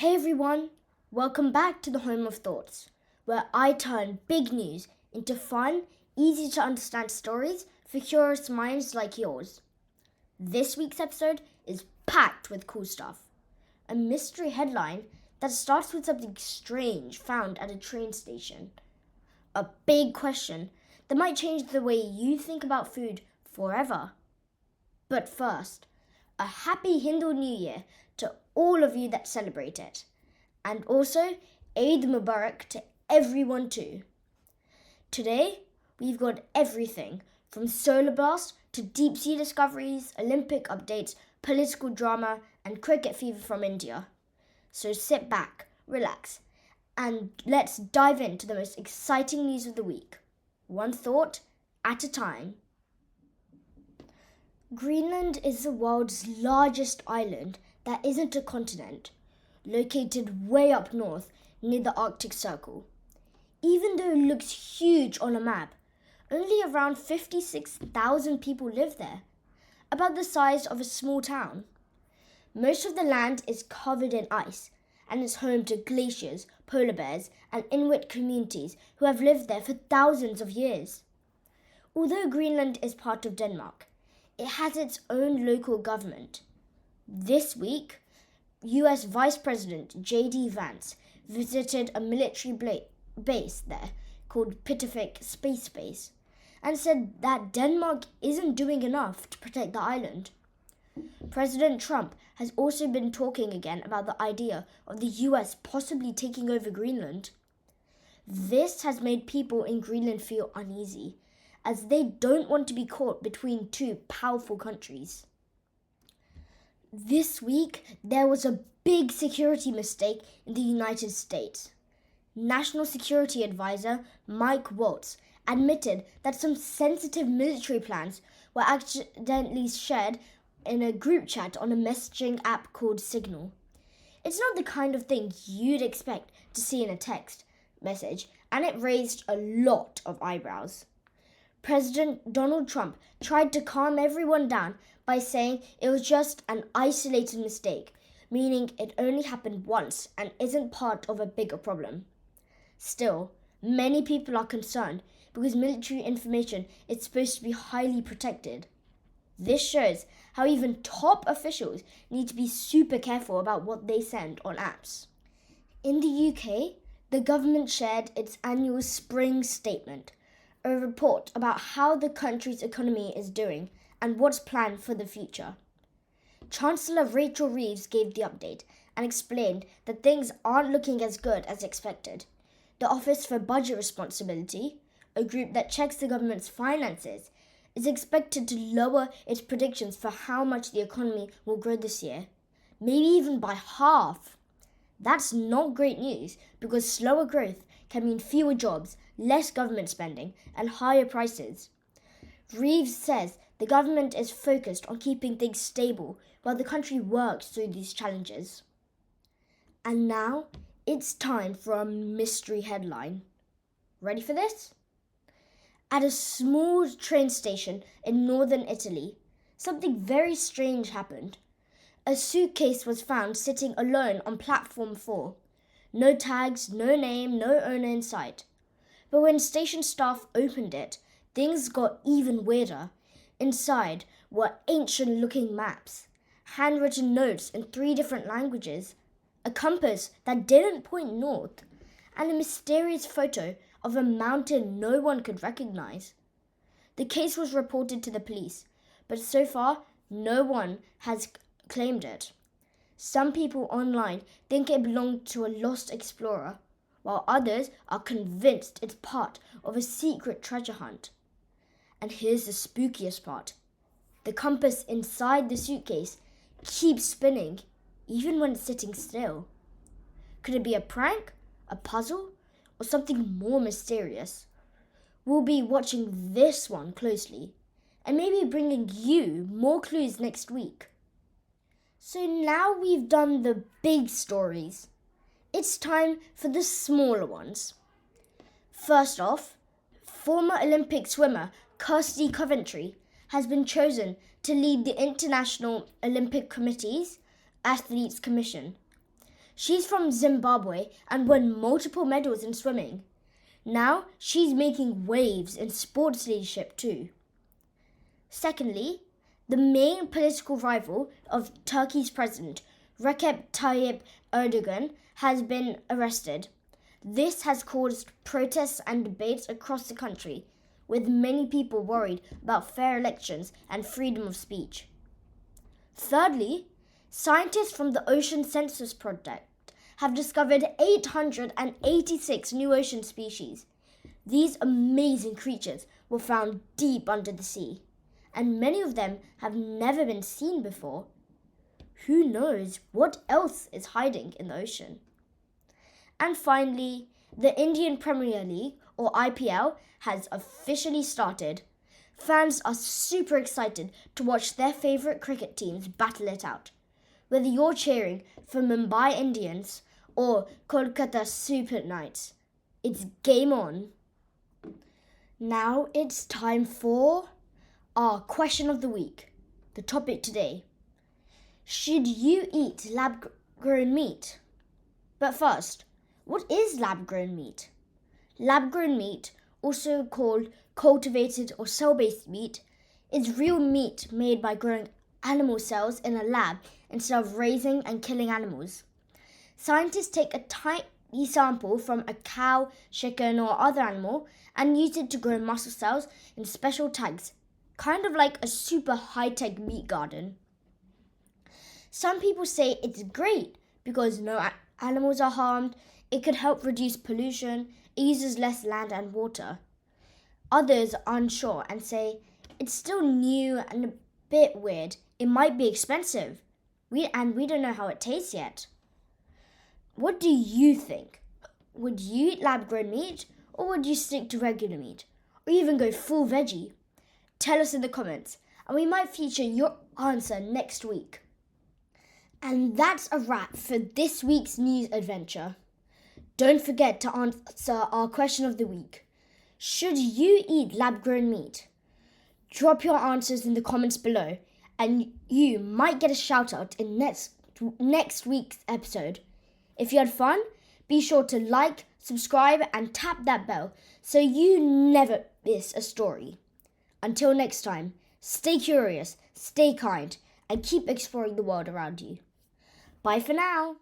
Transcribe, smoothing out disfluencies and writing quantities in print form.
Hey everyone, welcome back to the Home of Thoughts, where I turn big news into fun, easy to understand stories for curious minds like yours. This week's episode is packed with cool stuff. A mystery headline that starts with something strange found at a train station. A big question that might change the way you think about food forever. But first, a happy Hindu New Year to all of you that celebrate it. And also, Eid Mubarak to everyone too. Today, we've got everything from solar blast to deep sea discoveries, Olympic updates, political drama, and cricket fever from India. So sit back, relax, and let's dive into the most exciting news of the week. One thought at a time. Greenland is the world's largest island that isn't a continent, located way up north near the Arctic Circle. Even though it looks huge on a map, only around 56,000 people live there, about the size of a small town. Most of the land is covered in ice and is home to glaciers, polar bears, and Inuit communities who have lived there for thousands of years. Although Greenland is part of Denmark, it has its own local government. This week, US Vice President J.D. Vance visited a military base there called Pittafik Space Base and said that Denmark isn't doing enough to protect the island. President Trump has also been talking again about the idea of the US possibly taking over Greenland. This has made people in Greenland feel uneasy, as they don't want to be caught between two powerful countries. This week, there was a big security mistake in the United States. National Security Advisor Mike Waltz admitted that some sensitive military plans were accidentally shared in a group chat on a messaging app called Signal. It's not the kind of thing you'd expect to see in a text message, and it raised a lot of eyebrows. President Donald Trump tried to calm everyone down by saying it was just an isolated mistake, meaning it only happened once and isn't part of a bigger problem. Still, many people are concerned because military information is supposed to be highly protected. This shows how even top officials need to be super careful about what they send on apps. In the UK, the government shared its annual spring statement, a report about how the country's economy is doing and what's planned for the future. Chancellor Rachel Reeves gave the update and explained that things aren't looking as good as expected. The Office for Budget Responsibility, a group that checks the government's finances, is expected to lower its predictions for how much the economy will grow this year, maybe even by half. That's not great news because slower growth can mean fewer jobs, less government spending, and higher prices. Reeves says the government is focused on keeping things stable while the country works through these challenges. And now, it's time for a mystery headline. Ready for this? At a small train station in northern Italy, something very strange happened. A suitcase was found sitting alone on platform 4. No tags, no name, no owner in sight. But when station staff opened it, things got even weirder. Inside were ancient-looking maps, handwritten notes in 3 different languages, a compass that didn't point north, and a mysterious photo of a mountain no one could recognize. The case was reported to the police, but so far, no one has claimed it. Some people online think it belonged to a lost explorer, while others are convinced it's part of a secret treasure hunt. And here's the spookiest part. The compass inside the suitcase keeps spinning, even when it's sitting still. Could it be a prank, a puzzle, or something more mysterious? We'll be watching this one closely, and maybe bringing you more clues next week. So now we've done the big stories. It's time for the smaller ones. First off, former Olympic swimmer Kirsty Coventry has been chosen to lead the International Olympic Committee's Athletes Commission. She's from Zimbabwe and won multiple medals in swimming. Now she's making waves in sports leadership too. Secondly, the main political rival of Turkey's president, Recep Tayyip Erdogan, has been arrested. This has caused protests and debates across the country, with many people worried about fair elections and freedom of speech. Thirdly, scientists from the Ocean Census Project have discovered 886 new ocean species. These amazing creatures were found deep under the sea, and many of them have never been seen before. Who knows what else is hiding in the ocean? And finally, the Indian Premier League, or IPL, has officially started. Fans are super excited to watch their favourite cricket teams battle it out. Whether you're cheering for Mumbai Indians or Kolkata Super Knights, it's game on. Now it's time for our question of the week. The topic today: should you eat lab-grown meat? But first, what is lab-grown meat? Lab-grown meat, also called cultivated or cell-based meat, is real meat made by growing animal cells in a lab instead of raising and killing animals. Scientists take a tiny sample from a cow, chicken, or other animal and use it to grow muscle cells in special tanks, kind of like a super high-tech meat garden. Some people say it's great because no animals are harmed, it could help reduce pollution, it uses less land and water. Others are unsure and say it's still new and a bit weird, it might be expensive, we don't know how it tastes yet. What do you think? Would you eat lab-grown meat, or would you stick to regular meat, or even go full veggie? Tell us in the comments, and we might feature your answer next week. And that's a wrap for this week's news adventure. Don't forget to answer our question of the week. Should you eat lab-grown meat? Drop your answers in the comments below, and you might get a shout out in next week's episode. If you had fun, be sure to like, subscribe, and tap that bell so you never miss a story. Until next time, stay curious, stay kind, and keep exploring the world around you. Bye for now.